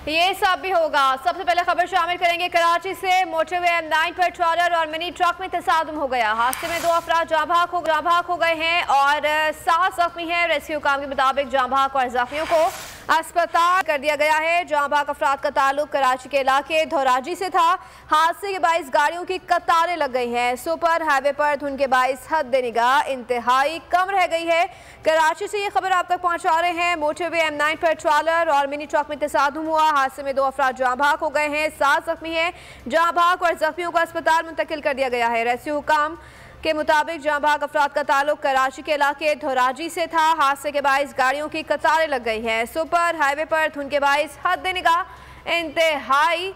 ये सब भी होगा। सबसे पहले खबर शामिल करेंगे कराची से। मोटरवे M9 पर ट्रॉलर और मिनी ट्रक में तसादुम हो गया। हादसे में 2 अफराद जाँ भाग हो गए हैं और 7 जख्मी हैं। रेस्क्यू काम के मुताबिक जाँ भाग और जख्मियों को अस्पताल कर दिया गया है। जाँ भाग अफराद का ताल्लुक कराची के इलाके धोराजी से था। हादसे के बाइस गाड़ियों की कतारें लग गई हैं। सुपर हाईवे पर धुंध के बाइस हद निगाह इंतहाई कम रह गई है। कराची से ये खबर आप तक पहुंचा रहे हैं। मोटरवे M9 पर ट्रॉलर और मिनी ट्रक में तसादुम हुआ। हादसे में 2 अफराद जाँ भाग हो गए हैं, 7 जख्मी हैं। जाँ भाग और जख्मियों को अस्पताल मुंतकिल कर दिया गया है। रेस्क्यू हुकाम के मुताबिक जाँ भाग अफराद का ताल्लुक कराची के इलाके धोराजी से था। हादसे के बाइस गाड़ियों की कतारें लग गई हैं। सुपर हाईवे पर धुंध के बाइस हद निगाह इंतहाई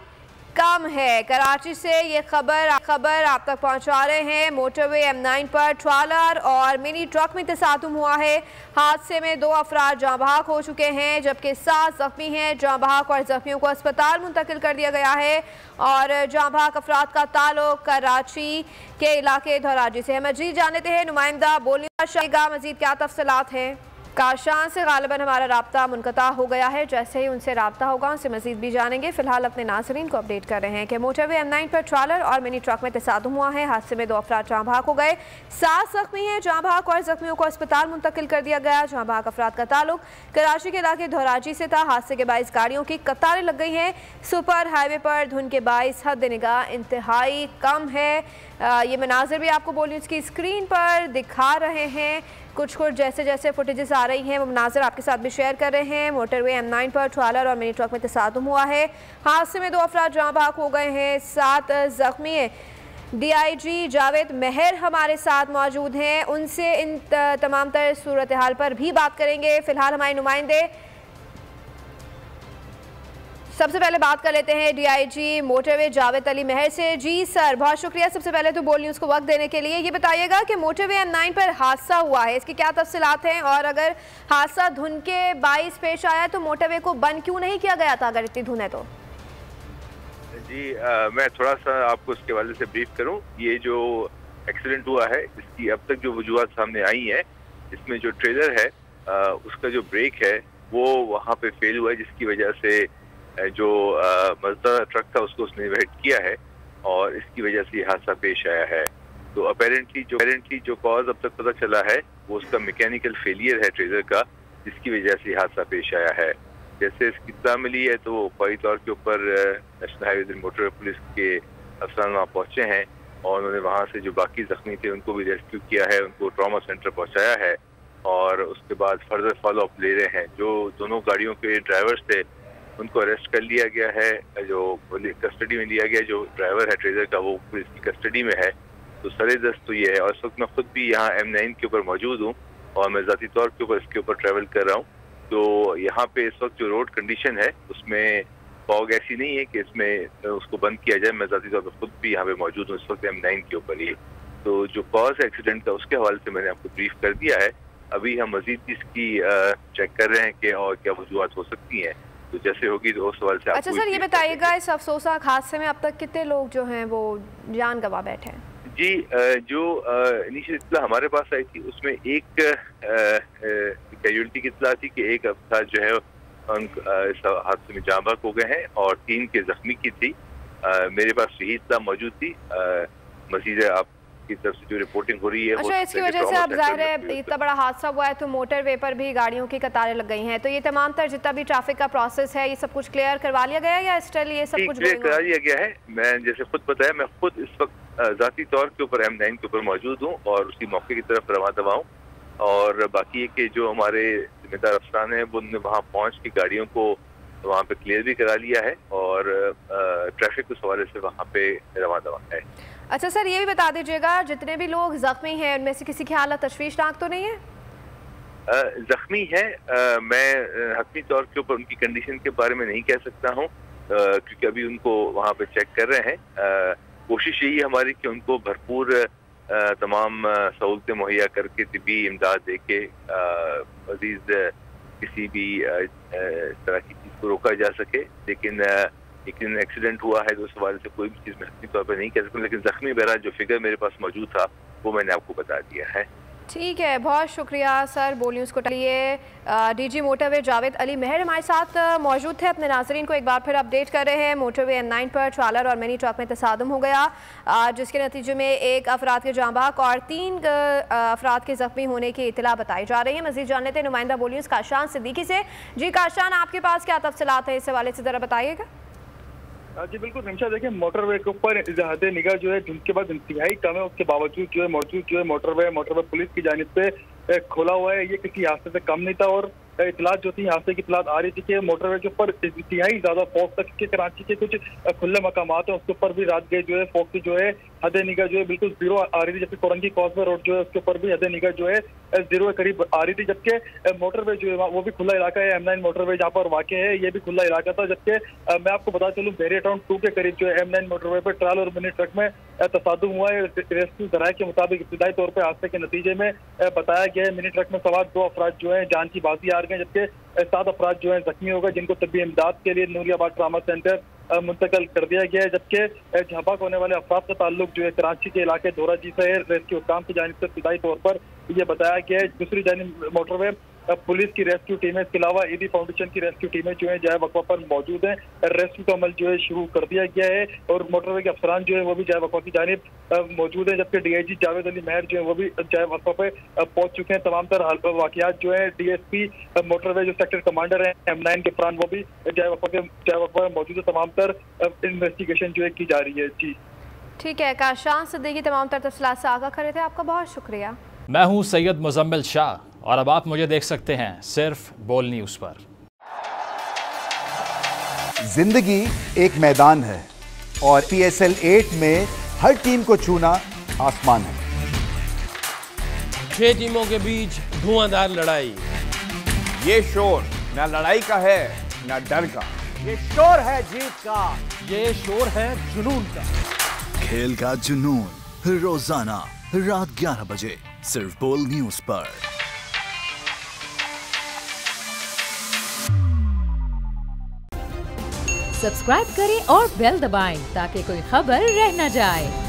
कम है। कराची से ये खबर आप तक पहुंचा रहे हैं। मोटरवे M9 पर ट्रॉलर और मिनी ट्रक में तसादुम हुआ है। हादसे में 2 अफराद जाँ भाग हो चुके हैं जबकि 7 जख्मी हैं। जाँ भाग और जख्मियों को अस्पताल मुंतकिल कर दिया गया है और जाँ भाग अफराद का ताल्लुक कराची के इलाके धोराजी से है। मजीद जानते हैं नुमाइंदा बोलिएगा, मजीद क्या तफसीलात हैं? काशान से गालिबन हमारा राब्ता मुनक़ता हो गया है। जैसे ही उनसे राब्ता होगा उनसे मजीद भी जानेंगे। फिलहाल अपने नाज़रीन को अपडेट कर रहे हैं कि मोटरवे M9 पर ट्रॉलर और मिनी ट्रक में तसादुम हुआ है। हादसे में 2 अफराद जाँ भाग हो गए, 7 जख्मी हैं। जाँ भाग और जख्मियों को अस्पताल मुंतकिल कर दिया गया। जाँ भाग अफराद का ताल्लुक कराची के इलाके धोराजी से था। हादसे के बाइस गाड़ियों की कतारें लग गई हैं। सुपर हाईवे पर धुंध के बाइस हद निगाह इंतहाई कम है। ये मनाजिर भी आपको बोल न्यूज़ की स्क्रीन पर दिखा रहे हैं। कुछ जैसे जैसे फुटेजेस आ रही हैं वो मनाजिर आपके साथ भी शेयर कर रहे हैं। मोटरवे M9 पर ट्रॉलर और मिनी ट्रक में तसादुम हुआ है। हादसे में 2 अफराद जाँ भाग हो गए हैं, 7 जख्मी हैं। DIG जावेद मेहर हमारे साथ मौजूद हैं, उनसे इन तमाम तर सूरत हाल पर भी बात करेंगे। फिलहाल हमारे नुमाइंदे सबसे पहले बात कर लेते हैं DIG मोटरवे जावेद अली मेहर से। जी सर, बहुत शुक्रिया सबसे पहले तो बोल न्यूज़ को वक्त देने के लिए। ये बताइएगा कि मोटरवे M9 पर हादसा हुआ है, इसकी क्या तफसीलात हैं और अगर हादसा धुंध के बाइस पेश आया तो मोटरवे को बंद क्यों नहीं किया गया था अगर इतनी धुंध है तो? जी मैं थोड़ा सा आपको इसके हवाले से ब्रीफ करूं। ये जो एक्सीडेंट हुआ है इसकी अब तक जो वजूहत सामने आई हैं, इसमें जो ट्रेलर है उसका जो ब्रेक है वो वहाँ पे फेल हुआ है, जिसकी वजह से जो मज़दा ट्रक था उसको उसने हिट किया है और इसकी वजह से ये हादसा पेश आया है। तो अपेरेंटली जो कॉज अब तक पता चला है वो उसका मैकेनिकल फेलियर है ट्रेलर का, जिसकी वजह से हादसा पेश आया है। जैसे इसकी इत्तला मिली है तो फौरी तौर के ऊपर नेशनल हाईवे मोटर पुलिस के अफसरान वहाँ पहुँचे हैं और उन्होंने वहाँ से जो बाकी जख्मी थे उनको भी रेस्क्यू किया है, उनको ट्रॉमा सेंटर पहुँचाया है और उसके बाद फर्दर फॉलो अप ले रहे हैं। जो दोनों गाड़ियों के ड्राइवर्स थे उनको अरेस्ट कर लिया गया है, जो कस्टडी में लिया गया। जो ड्राइवर है ट्रेलर का वो पुलिस की कस्टडी में है। तो सरेदस्त तो ये है और इस वक्त मैं खुद भी यहाँ M9 के ऊपर मौजूद हूँ और मैं ज़ाती तौर के ऊपर इसके ऊपर ट्रैवल कर रहा हूँ। तो यहाँ पे इस वक्त जो रोड कंडीशन है उसमें फॉग ऐसी नहीं है कि इसमें उसको बंद किया जाए। मैं ज़ाती तौर पर खुद भी यहाँ पे मौजूद हूँ इस वक्त M9 के ऊपर ही। तो जो कॉज है एक्सीडेंट का उसके हवाले से मैंने आपको ब्रीफ कर दिया है। अभी हम मजीद इसकी चेक कर रहे हैं कि और क्या वजूहत हो सकती हैं, तो जैसे होगी तो उस सवाल से। अच्छा सर, ये बताइएगा इस अफसोसनाक हादसे में अब तक कितने लोग जो हैं वो जान गंवा बैठे हैं? जी जो इनिशियल इत्तला हमारे पास आई थी उसमें एक कैजुअल्टी की इत्तला थी कि एक अफसर जो है इस हादसे में जाँ भाग हो गए हैं और 3 के जख्मी की थी। मेरे पास यही इत्तला मौजूद थी। मजीद आप की तरफ से जो रिपोर्टिंग हो रही है। अच्छा, इसकी वजह से अब जाहिर है इतना बड़ा हादसा हुआ है तो मोटरवे पर भी गाड़ियों की कतारें लग गई हैं, तो ये तमाम तर जितना भी ट्रैफिक का प्रोसेस है ये सब कुछ क्लियर करवा लिया गया है या स्टिल ये सब कुछ क्लियर करा लिया गया है? मैं जैसे खुद बताया, मैं खुद इस वक्त जाती तौर के ऊपर M9 के ऊपर मौजूद हूँ और उसी मौके की तरफ रवा दवा हूँ। और बाकी ये कि जो हमारे जिम्मेदार अफसरान हैं उनने वहाँ पहुँच के गाड़ियों को वहाँ पे क्लियर भी करा लिया है और ट्रैफिक के हवाले से वहाँ पे रवा दवा है। अच्छा सर, ये भी बता दीजिएगा जितने भी लोग जख्मी हैं उनमें से किसी की हालत तशवीशनाक तो नहीं है? जख्मी है, मैं हतमी तौर के ऊपर उनकी कंडीशन के बारे में नहीं कह सकता हूँ क्योंकि अभी उनको वहाँ पे चेक कर रहे हैं। कोशिश यही है हमारी कि उनको भरपूर तमाम सहूलतें मुहैया करके तिब्बी इमदाद दे के मजीद किसी भी तरह की चीज़ को रोका जा सके। लेकिन एक्सीडेंट हुआ है तो उस हवाले से कोई भी चीज़ मैं हतमी तौर पर नहीं कह सकता, लेकिन जख्मी बहरहाल जो फिगर मेरे पास मौजूद था वो मैंने आपको बता दिया है। ठीक है, बहुत शुक्रिया सर। बोल न्यूज़ को लिए डीजी मोटरवे जावेद अली मेहर हमारे साथ मौजूद थे। अपने नाजरीन को एक बार फिर अपडेट कर रहे हैं। मोटरवे M9 पर ट्रॉलर और मिनी ट्रक में तसादुम हो गया, जिसके नतीजे में 1 अफराद के जाँ बहक और 3 अफराद के जख्मी होने की इतला बताई जा रही है। मजीद जान लेते हैं नुमाइंदा बोल न्यूज़ काशान सिद्दीकी से। जी काशान, आपके पास क्या तफसीलात है इस हवाले से, ज़रा बताइएगा। जी बिल्कुल निमिषा, देखिए मोटरवे के ऊपर हद निगाह जो है धुंध के बाद इंतहाई कम है, उसके बावजूद जो है मौजूद जो है मोटरवे पुलिस की जानिब से खोला हुआ है। ये किसी हादसे से कम नहीं था और इतलात जो थी, हादसे की इतलात आ रही थी कि मोटरवे के ऊपर इंतहाई ज्यादा फौग तक के कराची के कुछ खुले मकामात है, उसके ऊपर भी रात गए जो है फौग की जो है हद निगाह जो है बिल्कुल जीरो आ रही थी। जबकि कोरंगी कॉजवे रोड जो है उसके ऊपर भी हद निगाह जो है जीरो के करीब आ रही थी। जबकि मोटरवे जो है वो भी खुला इलाका है, M9 मोटरवे जहाँ पर वाक़ है ये भी खुला इलाका था। जबकि मैं आपको बता चलूँ बैरियर टाउन 2 के करीब जो है M9 मोटरवे पर ट्रॉलर और मिनी ट्रक में तसादुम हुआ है। रेस्क्यू जराये के मुताबिक इब्तिदाई तौर पर हादसे के नतीजे में बताया गया है मिनी ट्रक में सवार 2 अफराद जो है जान की बाजी हार गए, जबकि 7 अफराद जो है जख्मी हो गए, जिनको तबी इमदाद के लिए नूरियाबाद ट्रामा सेंटर मुंतकिल कर दिया गया है। जबकि झाबक होने वाले अफराद का ताल्लुक जो है कराची के इलाके दोरा जी से रेस्क्यू काम की जानिब से इब्तिदाई तौर पर यह बताया गया है। दूसरी जानिब मोटरवे पुलिस की रेस्क्यू टीमें, इसके अलावा ईदी फाउंडेशन की रेस्क्यू टीमें जो है जाए वक्फा पर मौजूद हैं। रेस्क्यू का अमल जो है शुरू कर दिया गया है और मोटरवे के अफसरान जो है वो भी जाए वक्फा की जानिब मौजूद है। जबकि DIG जावेद अली मेहर जो है वो भी जाए वक्फा पे पहुंच चुके हैं। तमाम तर वाकयात जो है DSP मोटरवे जो सेक्टर कमांडर है M9 के फरान वो भी जाए वक्फा मौजूद है। तमाम तर इन्वेस्टिगेशन जो है की जा रही है। जी ठीक है, काशान सिद्दीकी तमाम तर तफसीलात से आगाह कर रहे थे, आपका बहुत शुक्रिया। मैं हूं सैयद मुजम्मिल शाह और अब आप मुझे देख सकते हैं सिर्फ बोल न्यूज़ पर। जिंदगी एक मैदान है और PSL 8 में हर टीम को छूना आसमान है। 6 टीमों के बीच धुआंधार लड़ाई। ये शोर न लड़ाई का है न डर का, ये शोर है जीत का, ये शोर है जुनून का। खेल का जुनून रोजाना रात 11 बजे सिर्फ बोल न्यूज़ पर। सब्सक्राइब करें और बेल दबाएं ताकि कोई खबर रह न जाए।